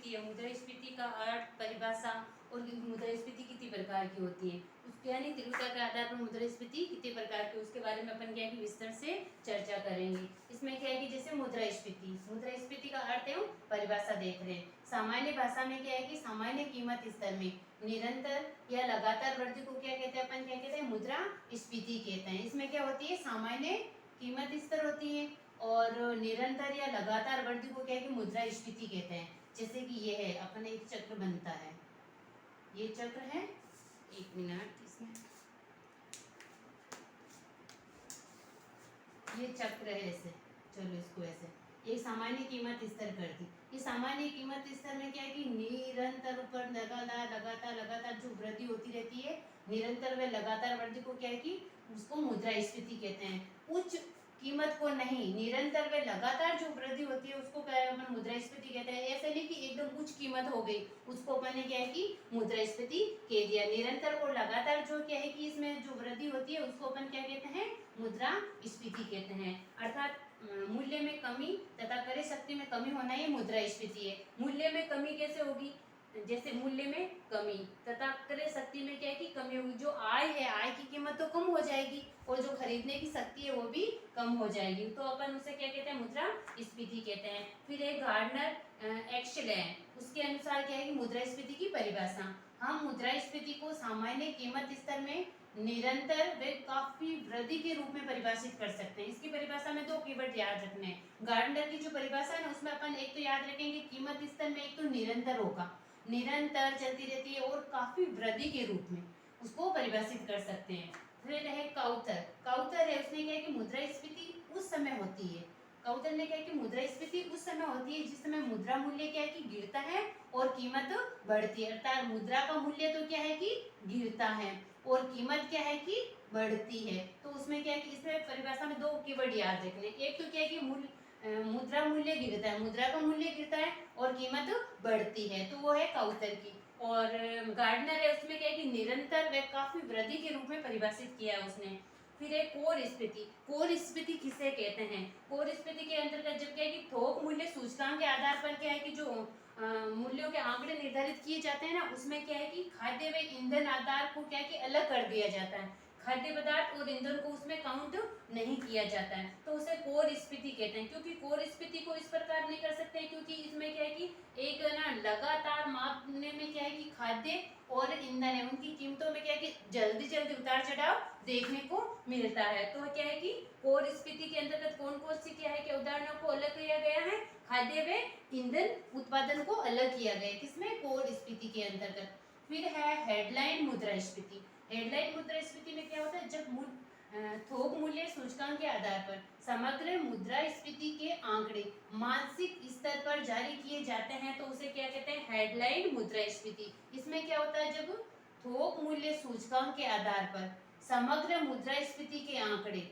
मुद्रास्फीति है, मुद्रास्फीति का अर्थ, परिभाषा और मुद्रास्फीति कितनी प्रकार की होती है, उसके यानी तीव्रता के आधार पर मुद्रास्फीति कितने प्रकार की, उसके बारे में अपन क्या है कि विस्तार से चर्चा करेंगे। इसमें क्या है कि जैसे मुद्रास्फीति का अर्थ एवं परिभाषा देख रहे हैं। सामान्य भाषा में क्या है कि सामान्य कीमत स्तर में निरंतर या लगातार वृद्धि को क्या कहते हैं, अपन क्या कहते हैं, मुद्रास्फीति कहते हैं। इसमें क्या होती है, सामान्य कीमत स्तर होती है और निरंतर या लगातार वृद्धि को क्या है कि मुद्रास्फीति कहते हैं। जैसे कि ये है, अपन एक चक्र बनता है, ये चक्र है, एक मिनट, इसमें ये चक्र है ऐसे, चलो इसको ऐसे, ये सामान्य कीमत स्तर कर दी। ये सामान्य कीमत स्तर में क्या है कि निरंतर ऊपर लगातार जो वृद्धि होती रहती है, निरंतर व लगातार वृद्धि को क्या है कि उसको मुद्रास्फीति कहते हैं। उच्च कीमत को नहीं, निरंतर व लगातार जो वृद्धि होती है उसको क्या है, अपन मुद्रास्फीति कहते हैं। ऐसे नहीं कि एकदम उच्च कीमत हो गई, उसको अपन ने क्या है कि मुद्रास्फीति कह दिया। निरंतर और लगातार जो क्या है कि इसमें जो वृद्धि होती है उसको अपन क्या कहते हैं, मुद्रास्फीति कहते हैं। अर्थात मूल्य में कमी तथा क्रय शक्ति में कमी होना ये मुद्रास्फीति है। मूल्य में कमी कैसे होगी, जैसे मूल्य में कमी तथा क्रय शक्ति में क्या है कि कमी होगी। जो आय है, आय की कीमत तो कम हो जाएगी और जो खरीदने की शक्ति है वो भी कम हो जाएगी, तो अपन उसे क्या कहते हैं, मुद्रास्फीति कहते हैं। फिर एक गार्डनर एक्सेल है, उसके अनुसार क्या है कि मुद्रास्फीति की परिभाषा, हम मुद्रास्फीति को सामान्य कीमत स्तर में निरंतर व काफी वृद्धि के रूप में परिभाषित कर सकते हैं। इसकी परिभाषा में दो कीवर्ड याद रखने हैं। गार्डनर की जो परिभाषा है ना, उसमें अपन एक तो याद रखेंगे कीमत स्तर में एक तो निरंतर होगा, निरंतर चलती रहती है और काफी वृद्धि के रूप में उसको परिभाषित कर सकते हैं। फिर है काउतर है, उसने क्या है कि मुद्रास्फीति उस समय होती है, काउतर ने क्या है कि मुद्रास्फीति उस समय होती है जिस समय मुद्रा मूल्य क्या है कि गिरता है और कीमत बढ़ती है। अर्थात मुद्रा का मूल्य तो क्या है कि गिरता है और कीमत क्या है कि बढ़ती है। तो उसमें क्या है कि इसमें परिभाषा में दो कीवर्ड याद रखने, एक तो क्या है कि मुद्रा मूल्य गिरता है, मुद्रा का मूल्य गिरता है और कीमत बढ़ती है, तो वो है काउतर की। और गार्डनर है, उसमें क्या है कि निरंतर व काफी वृद्धि के रूप में परिभाषित किया है उसने। फिर है कोर स्फीति, कोर स्फीति किसे कहते हैं, कोर स्फीति के अंतर्गत जब क्या है कि थोक मूल्य सूचकांक के आधार पर क्या है कि जो मूल्यों के आंकड़े निर्धारित किए जाते हैं ना, उसमें क्या है कि खाद्य व ईंधन आधार को क्या है कि अलग कर दिया जाता है, खाद्य पदार्थ और ईंधन को उसमें काउंट नहीं किया जाता है, तो उसे कोर स्फीति कहते हैं। क्योंकि कोर स्फीति को इस प्रकार नहीं कर सकते क्योंकि इसमें क्या है कि एक ना लगातार मापने में क्या है कि खाद्य और ईंधन है, उनकी कीमतों में क्या है कि जल्दी जल्दी उतार चढ़ाव देखने को मिलता है। तो क्या है कि कोर स्फीति के अंतर्गत कौन कौन सी क्या है कि उदाहरणों को अलग किया गया है, खाद्य व ईंधन उत्पादन को अलग किया गया है, किसमें, कोर स्फीति के अंतर्गत। फिर है हेडलाइन मुद्रास्फीति, हेडलाइन मुद्रास्फीति में क्या होता है, जब थोक मूल्य सूचकांक के आधार पर समग्र मुद्रास्फीति के आंकड़े मासिक स्तर पर जारी किए जाते हैं तो उसे क्या कहते हैं, हेडलाइन मुद्रास्फीति। इसमें क्या होता है, जब थोक मूल्य सूचकांक के आधार पर समग्र मुद्रास्फीति के आंकड़े,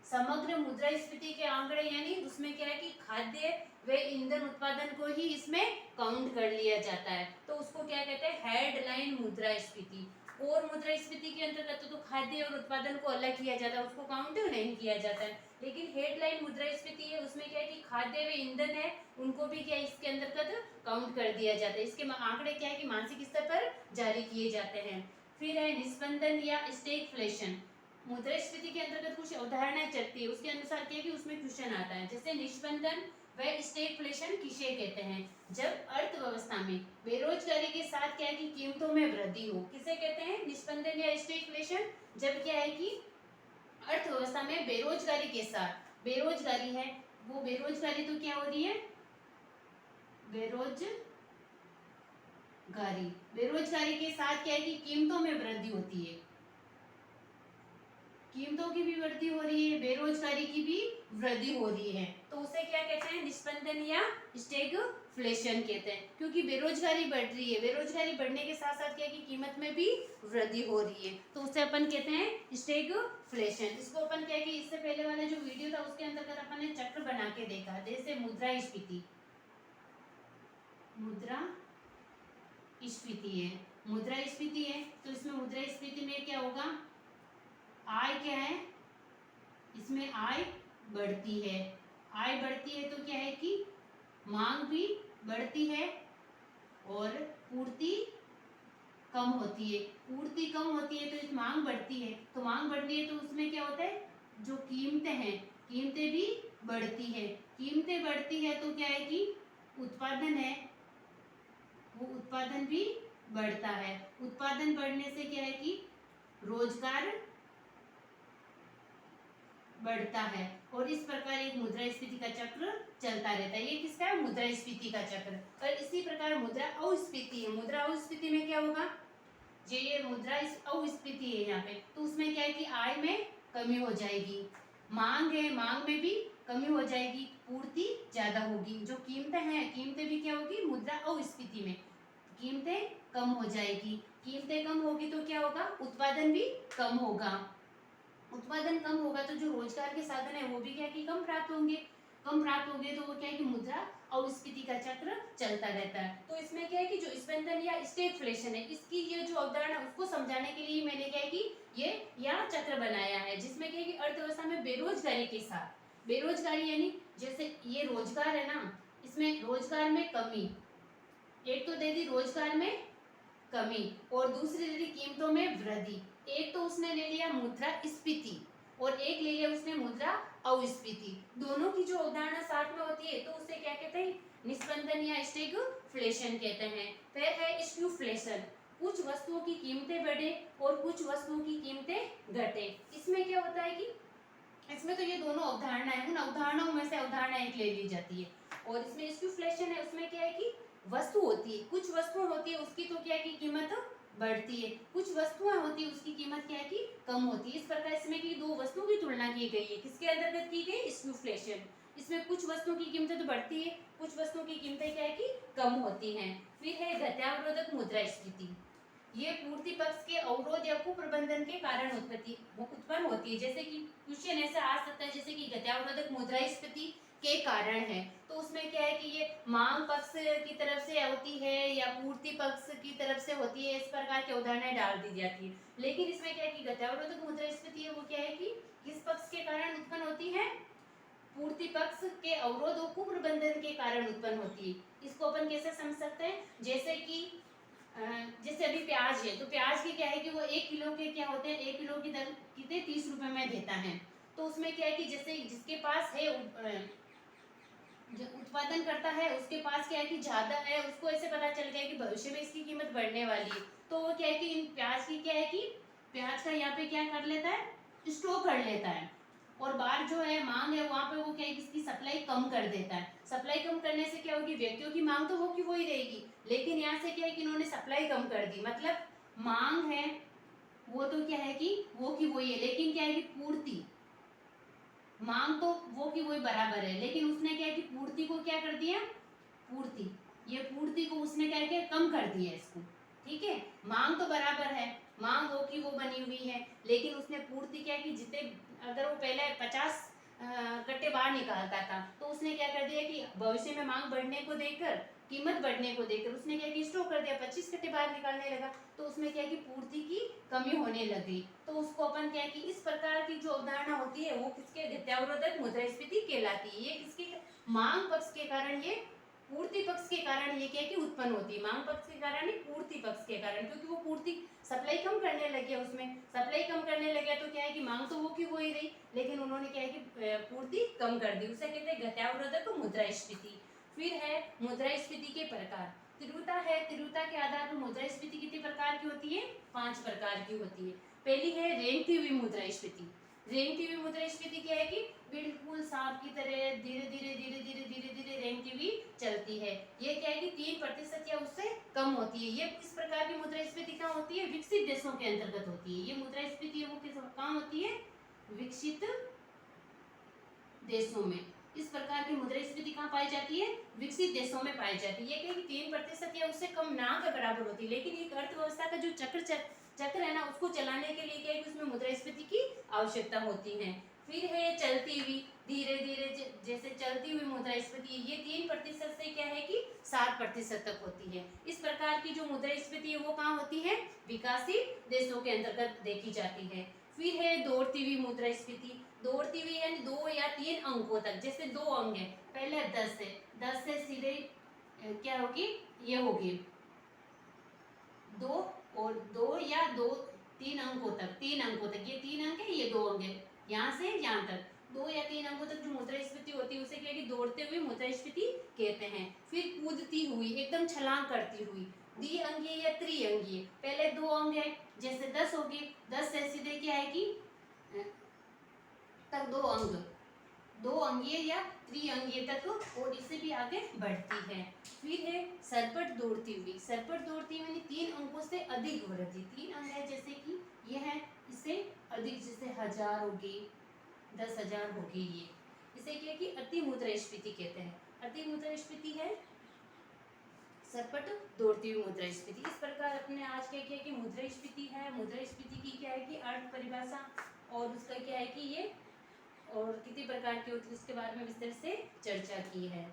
समग्र मुद्रास्फीति के आंकड़े यानी उसमें क्या है कि खाद्य व ईंधन उत्पादन को ही इसमें काउंट कर लिया जाता है, तो उसको क्या कहते हैं, हेडलाइन मुद्रास्फीति। और मुद्रास्फीति के अंतर्गत तो खाद्य और उत्पादन को अलग किया जाता है, उसको काउंट नहीं किया जाता है। लेकिन हेडलाइन मुद्रास्फीति है, उसमें क्या है कि खाद्य व ईंधन है उनको भी क्या इसके अंतर्गत काउंट कर दिया जाता है, इसके आंकड़े क्या है कि मासिक स्तर पर जारी किए जाते हैं। फिर है निस्पंदन या स्टैगफ्लेशन, मुद्रास्फीति के अंतर्गत कुछ अवधारणाएं चलती है, उसके अनुसार क्या है कि उसमें क्वेश्चन आता है, जैसे निस्पंदन व स्टैगफ्लेशन किसे कहते हैं, जब अर्थव्यवस्था में बेरोजगारी के साथ क्या है कि कीमतों में वृद्धि हो, किसे कहते हैं, निस्पंदन या स्टैगफ्लेशन। जब क्या है कि अर्थव्यवस्था में बेरोजगारी के साथ, बेरोजगारी है वो बेरोजगारी तो क्या हो रही है, बेरोजगारी, बेरोजगारी के साथ क्या है कि कीमतों में वृद्धि होती है, कीमतों की भी वृद्धि हो रही है, बेरोजगारी की भी वृद्धि हो रही है, तो उसे क्या कहते हैं, निस्पंदन या स्टैगफ्लेशन कहते हैं। क्योंकि बेरोजगारी बढ़ रही है, बेरोजगारी बढ़ने के साथ साथ क्या है कि कीमत में भी वृद्धि हो रही है, तो उसे अपन कहते हैं स्टैगफ्लेशन। इसको अपन क्या है कि इससे पहले वाला जो वीडियो था उसके अंतर्गत अपन ने चक्र बना के देखा, जैसे मुद्रास्फीति, मुद्रास्फीति है, मुद्रास्फीति है तो इसमें मुद्रास्फीति में क्या होगा, आय क्या है, इसमें आय बढ़ती है, आय बढ़ती है तो क्या है कि मांग भी बढ़ती है और पूर्ति कम होती है। पूर्ति कम होती है तो मांग बढ़ती है, तो मांग बढ़ती है तो उसमें क्या होता है, जो कीमतें हैं, कीमतें भी बढ़ती है। कीमतें बढ़ती है तो क्या है कि उत्पादन है वो उत्पादन भी बढ़ता है। उत्पादन बढ़ने से क्या है कि रोजगार बढ़ता है और इस प्रकार एक मुद्रास्फीति का चक्र चलता रहता है। ये किसका है, मुद्रास्फीति का चक्र। और इसी प्रकार मुद्रा अस्फीति है। मुद्रा अस्फीति में क्या होगा, ये मुद्रा अस्फीति है यहाँ पे, तो उसमें क्या है कि आय में कमी हो जाएगी, मांग है, मांग में भी कमी हो जाएगी, पूर्ति ज्यादा होगी, जो कीमतें हैं कीमतें भी क्या होगी, मुद्रा अस्फीति में कीमतें कम हो जाएगी। कीमतें कम होगी तो क्या होगा, उत्पादन भी कम होगा। उत्पादन कम होगा तो जो रोजगार के साधन है वो भी क्या कि कम प्राप्त होंगे। कम प्राप्त होंगे तो वो क्या है कि मुद्रा अस्फीति का चक्र चलता रहता है। तो इसमें क्या है कि जो स्पंदन या स्टेगफ्लेशन है, इसकी ये जो अवधारणा उसको समझाने के लिए मैंने क्या है कि ये यहाँ चक्र बनाया है, जिसमें क्या है कि अर्थव्यवस्था में बेरोजगारी के साथ, बेरोजगारी यानी जैसे ये रोजगार है ना, इसमें रोजगार में कमी, एक तो दे दी रोजगार में कमी और दूसरी दे दी कीमतों में वृद्धि। एक तो उसने ले लिया मुद्रा स्फीति और एक ले लिया उसने मुद्रा अस्फीति। दोनों की जो अवधारणा साथ में होती है तो उसे क्या कहते हैं, निस्पंदन या स्टैगफ्लेशन कहते हैं। फिर है स्क्यूफ्लेशन, कुछ वस्तुओं की कीमतें बढ़े और कुछ वस्तुओं की कीमतें घटे। इसमें क्या होता है कि इसमें तो ये दोनों अवधारणाएं, उन अवधारणाओं में से अवधारणा एक ले ली जाती है। और इसमें स्क्यूफ्लेशन है, उसमें क्या है कि वस्तु होती है, कुछ वस्तुएं होती है उसकी तो क्या है कि कीमत बढ़ती है, कुछ वस्तुएं होती है उसकी कीमत क्या है कि कम होती है। इस प्रकार इसमें की दो वस्तुओं की तुलना की गई है, किसके अंतर्गत की गई, स्क्यूफ्लेशन। इसमें कुछ वस्तुओं की कीमतें तो बढ़ती है, कुछ वस्तुओं की कीमतें क्या है कि कम होती हैं। फिर है गत्यावरोधक मुद्रास्फीति, ये पूर्ति पक्ष के अवरोध या कुप्रबंधन के कारण उत्पन्न होती है। जैसे कि क्वेश्चन ऐसा आ सकता है जैसे कि गत्यावरोधक मुद्रास्फीति के कारण है, तो उसमें क्या है कि ये मांग पक्ष की तरफ से होती है या पूर्ति पक्ष की तरफ से होती है, इस प्रकार की उदाहरणें डाल दी जाती है। लेकिन इसमें क्या है कि गत्यावरोधक मुद्रास्फीति है वो क्या है कि किस पक्ष के कारण उत्पन्न होती है, पूर्ति पक्ष के अवरोध और कुप्रबंधन के कारण उत्पन्न होती है। इसको अपन कैसे समझ सकते हैं, जैसे कि जैसे अभी प्याज है, तो प्याज के क्या है कि वो 1 किलो के क्या होते हैं, 1 किलो की दर कितने 30 रुपए में देता है। तो उसमें क्या है कि जैसे जिसके पास है जो उत्पादन करता है उसके पास क्या है कि ज्यादा है, उसको ऐसे पता चल गया कि भविष्य में इसकी कीमत बढ़ने वाली है, तो वो क्या है कि इन प्याज की क्या है कि प्याज का यहाँ पे क्या कर लेता है, स्टोर कर लेता है। और बाहर जो है मांग है वहां पे वो क्या है कि इसकी सप्लाई कम कर देता है। सप्लाई कम करने से क्या होगी, व्यक्तियों की मांग तो वो की वही रहेगी, लेकिन यहाँ से क्या है कि इन्होंने सप्लाई कम कर दी, मतलब मांग है वो तो क्या है कि वो की वही है, लेकिन क्या है कि पूर्ति, मांग तो वो की वही बराबर है, लेकिन उसने क्या है कि पूर्ति को क्या कर दिया, पूर्ति, ये पूर्ति को उसने क्या किया, कम कर दिया इसको। ठीक है, मांग तो बराबर है, मांग वो की वो बनी हुई है, लेकिन उसने पूर्ति क्या की, जितने अगर वो पहले 50 कट्टे बाहर निकालता था, तो उसने क्या कर दिया कि भविष्य में मांग बढ़ने को देखकर, कीमत बढ़ने को देखकर उसने क्या कि स्टॉक कर दिया, 25 कट्टे बाहर निकालने लगा, तो उसमें क्या कि पूर्ति की कमी होने लगी। तो उसको अपन क्या कि इस प्रकार की जो अवधारणा होती है वो किसके, गत्यावरोधक मुद्रास्फीति कहलाती है। ये किसके, मांग पक्ष के कारण, ये पूर्ति पक्ष के कारण ये क्या कि उत्पन्न होती है, मांग पक्ष के कारण नहीं, पूर्ति पक्ष के कारण, क्योंकि वो पूर्ति सप्लाई कम करने लगे, उसमें सप्लाई कम करने लगे तो क्या है कि मांग तो वो की वो ही रही, लेकिन उन्होंने क्या है कि पूर्ति कम कर दी, उसे कहते हैं गत्यावरोधक मुद्रास्फीति। फिर है मुद्रास्फीति के प्रकार, तीव्रता है, तीव्रता के आधार पर मुद्रास्फीति कितने प्रकार की होती है, 5 प्रकार की होती है। पहली है रेंगती हुई मुद्रास्फीति। रेंगती हुई मुद्रास्फीति क्या है कि बिल्कुल सांप की तरह धीरे धीरे धीरे धीरे धीरे धीरे रेंगती हुई चलती है। ये क्या है कि 3% या उससे कम होती है। ये इस प्रकार की मुद्रास्फीति कहाँ होती है, विकसित देशों के अंतर्गत होती है। ये मुद्रास्फीति वो कहाँ होती है, विकसित देशों में। इस प्रकार की मुद्रास्फीति कहाँ पाई जाती है, विकसित देशों में पाई जाती है। ये क्या कि 3% या उससे कम ना के बराबर होती है, लेकिन एक अर्थव्यवस्था का जो चक्र है ना, उसको चलाने के लिए क्या है कि उसमें मुद्रास्फीति की आवश्यकता होती है। फिर है चलती हुई, धीरे धीरे जैसे चलती हुई मुद्रास्फीति, ये 3% से क्या है कि 7% तक होती है। इस प्रकार की जो मुद्रास्फीति है वो कहाँ होती है, विकासशील देशों के अंतर्गत देखी जाती है। फिर है दौड़ती हुई मुद्रास्फीति। दौड़ती हुई यानी 2 या 3 अंकों तक, जैसे 2 अंक है, पहले 10 है, 10 से सीधे क्या होगी, ये होगी दो और दो या दो 3 अंकों तक, 3 अंकों तक, ये 3 अंक है, ये 2 अंक है, यहाँ से यहाँ तक 2 या 3 अंकों तक जो मुद्रास्फीति होती है उसे क्या है कि दौड़ते हुए मुद्रास्फीति कहते हैं। फिर कूदती हुई, एकदम छलांग करती हुई, द्विअंकीय या त्रिअंकीय, पहले 2 अंक है जैसे 10 होगी, 10 से सीधे क्या है कि तक 2 अंक, 2 अंकीय या त्रिअंकीय तक और इससे भी आगे बढ़ती है। फिर है सरपट दौड़ती हुई, सरपट दौड़ती हुई यानी 3 अंकों से अधिक वृद्धि, 3 अंक है जैसे कि ये है, इससे अधिक जैसे 1000 होगी, 10,000 होगी, ये इसे क्या कि अति मुद्रास्फीति कहते हैं। अति मुद्रास्फीति है सरपट दौड़ती हुई मुद्रास्फीति। इस प्रकार अपने आज क्या किया कि मुद्रास्फीति है, मुद्रास्फीति की क्या है कि अर्थ परिभाषा और उसका क्या है कि ये और कितनी प्रकार की होती है उसके बारे में विस्तार से चर्चा की है।